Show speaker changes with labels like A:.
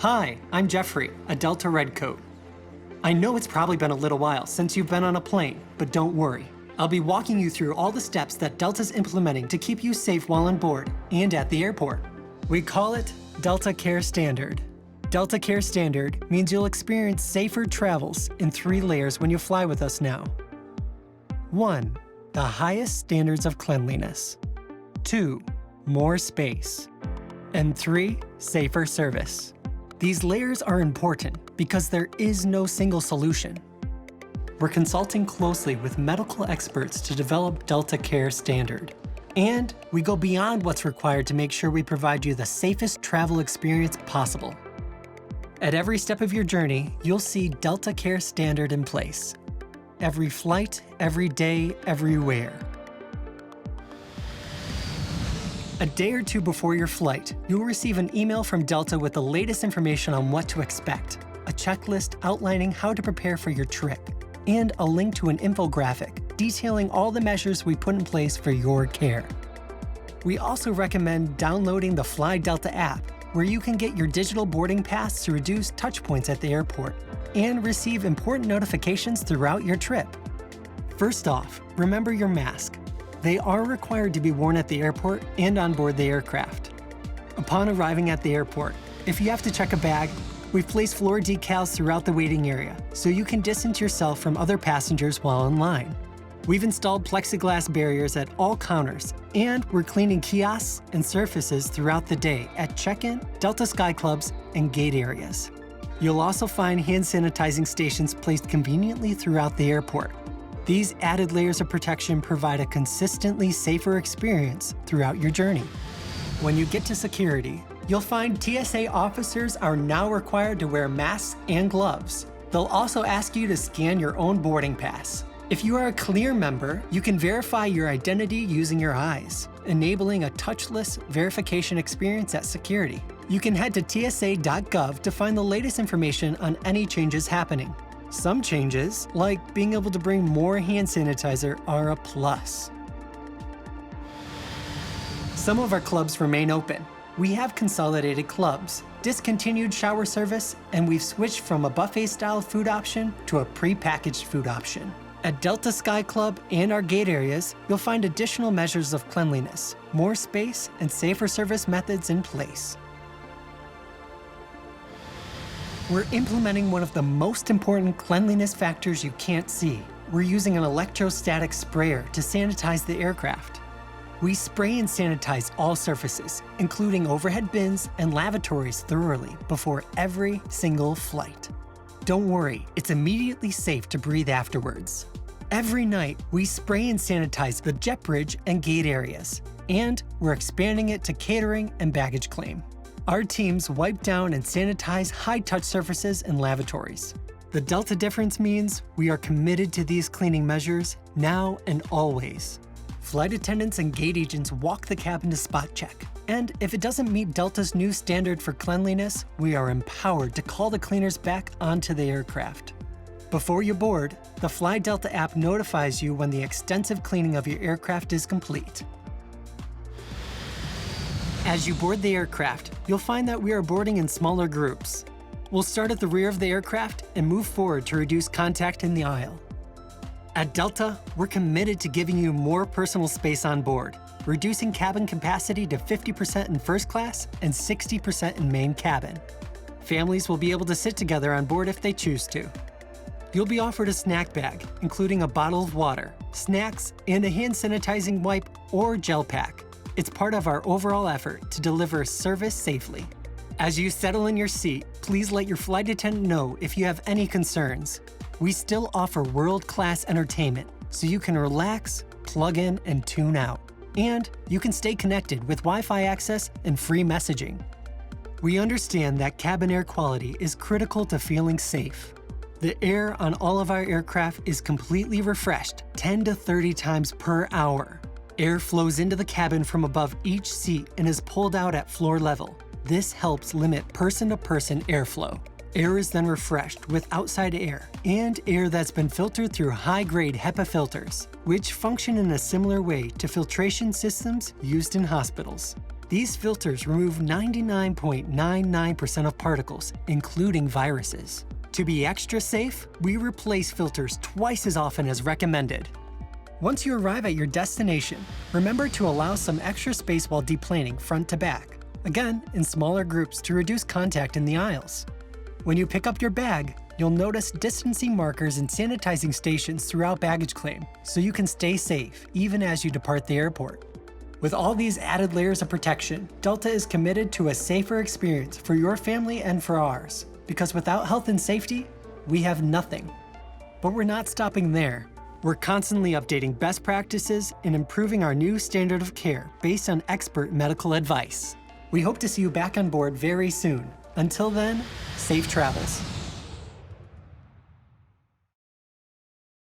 A: Hi, I'm Jeffrey, a Delta Redcoat. I know it's probably been a little while since you've been on a plane, but don't worry. I'll be walking you through all the steps that Delta's implementing to keep you safe while on board and at the airport. We call it Delta Care Standard. Delta Care Standard means you'll experience safer travels in 3 layers when you fly with us now. 1. The highest standards of cleanliness. 2. More space. And 3. Safer service. These layers are important because there is no single solution. We're consulting closely with medical experts to develop Delta Care Standard. And we go beyond what's required to make sure we provide you the safest travel experience possible. At every step of your journey, you'll see Delta Care Standard in place. Every flight, every day, everywhere. A day or 2 before your flight, you'll receive an email from Delta with the latest information on what to expect, a checklist outlining how to prepare for your trip, and a link to an infographic detailing all the measures we put in place for your care. We also recommend downloading the Fly Delta app, where you can get your digital boarding pass to reduce touch points at the airport and receive important notifications throughout your trip. First off, remember your mask. They are required to be worn at the airport and on board the aircraft. Upon arriving at the airport, if you have to check a bag, we've placed floor decals throughout the waiting area so you can distance yourself from other passengers while in line. We've installed plexiglass barriers at all counters, and we're cleaning kiosks and surfaces throughout the day at check-in, Delta Sky Clubs, and gate areas. You'll also find hand sanitizing stations placed conveniently throughout the airport. These added layers of protection provide a consistently safer experience throughout your journey. When you get to security, you'll find TSA officers are now required to wear masks and gloves. They'll also ask you to scan your own boarding pass. If you are a Clear member, you can verify your identity using your eyes, enabling a touchless verification experience at security. You can head to tsa.gov to find the latest information on any changes happening. Some changes, like being able to bring more hand sanitizer, are a plus. Some of our clubs remain open. We have consolidated clubs, discontinued shower service, and we've switched from a buffet-style food option to a pre-packaged food option. At Delta Sky Club and our gate areas, you'll find additional measures of cleanliness, more space, and safer service methods in place. We're implementing one of the most important cleanliness factors you can't see. We're using an electrostatic sprayer to sanitize the aircraft. We spray and sanitize all surfaces, including overhead bins and lavatories thoroughly before every single flight. Don't worry, it's immediately safe to breathe afterwards. Every night, we spray and sanitize the jet bridge and gate areas, and we're expanding it to catering and baggage claim. Our teams wipe down and sanitize high-touch surfaces and lavatories. The Delta difference means we are committed to these cleaning measures now and always. Flight attendants and gate agents walk the cabin to spot check. And if it doesn't meet Delta's new standard for cleanliness, we are empowered to call the cleaners back onto the aircraft. Before you board, the Fly Delta app notifies you when the extensive cleaning of your aircraft is complete. As you board the aircraft, you'll find that we are boarding in smaller groups. We'll start at the rear of the aircraft and move forward to reduce contact in the aisle. At Delta, we're committed to giving you more personal space on board, reducing cabin capacity to 50% in first class and 60% in main cabin. Families will be able to sit together on board if they choose to. You'll be offered a snack bag, including a bottle of water, snacks, and a hand sanitizing wipe or gel pack. It's part of our overall effort to deliver service safely. As you settle in your seat, please let your flight attendant know if you have any concerns. We still offer world-class entertainment, so you can relax, plug in, and tune out. And you can stay connected with Wi-Fi access and free messaging. We understand that cabin air quality is critical to feeling safe. The air on all of our aircraft is completely refreshed 10 to 30 times per hour. Air flows into the cabin from above each seat and is pulled out at floor level. This helps limit person-to-person airflow. Air is then refreshed with outside air and air that's been filtered through high-grade HEPA filters, which function in a similar way to filtration systems used in hospitals. These filters remove 99.99% of particles, including viruses. To be extra safe, we replace filters twice as often as recommended. Once you arrive at your destination, remember to allow some extra space while deplaning front to back, again in smaller groups to reduce contact in the aisles. When you pick up your bag, you'll notice distancing markers and sanitizing stations throughout baggage claim, so you can stay safe even as you depart the airport. With all these added layers of protection, Delta is committed to a safer experience for your family and for ours, because without health and safety, we have nothing. But we're not stopping there. We're constantly updating best practices and improving our new standard of care based on expert medical advice. We hope to see you back on board very soon. Until then, safe travels.